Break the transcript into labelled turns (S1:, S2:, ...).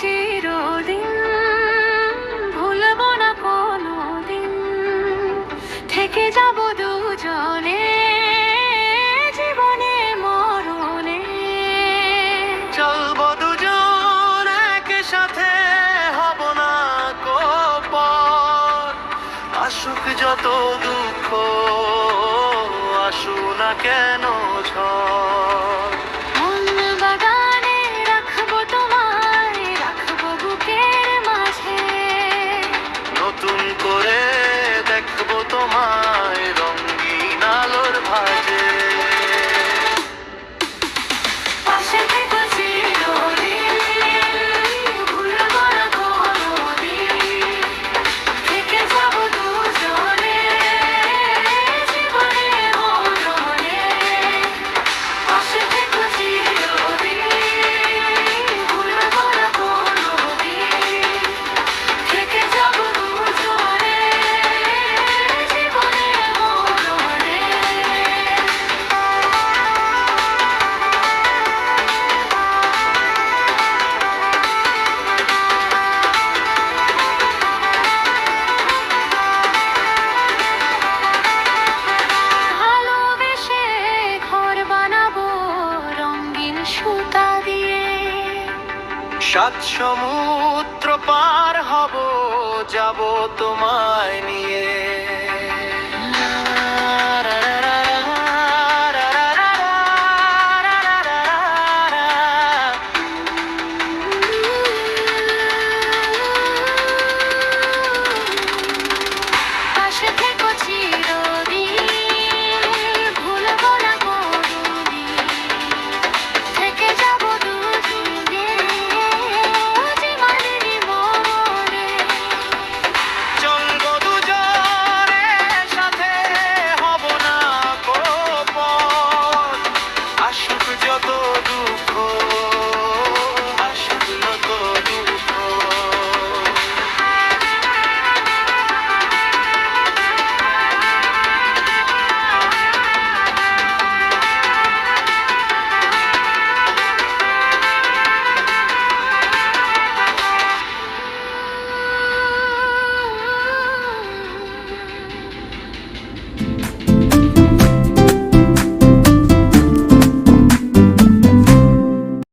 S1: চিরদিন, ভুলবো না কোনোদিন, থেকে যাব দুজনে জীবনে মরণে।
S2: চলবো দুজন একসাথে, হব না পর। আসুক যত দুঃখ, আসু না কেন ঝড়।
S1: মন বাগানে রাখবো তোমায়, রাখবো বুকের মাঝে।
S2: নতুন করে দেখবো তোমায় রঙিন আলোর ভাঁজে।
S1: পাশে থেকো চিরদিন, ভুলবো না কোনোদিন, থেকে যাব দুজনে জীবনে মরণে। পাশে থেকো চিরদিন, ভুলবো না কোনোদিন, থেকে যাব দুজনে জীবনে মরণে। ভালোবেসে ঘর বানাবো রঙিন সুতা দিয়ে।
S2: 7 সমুদ্র পার হব, যাব তোমায় নিয়ে।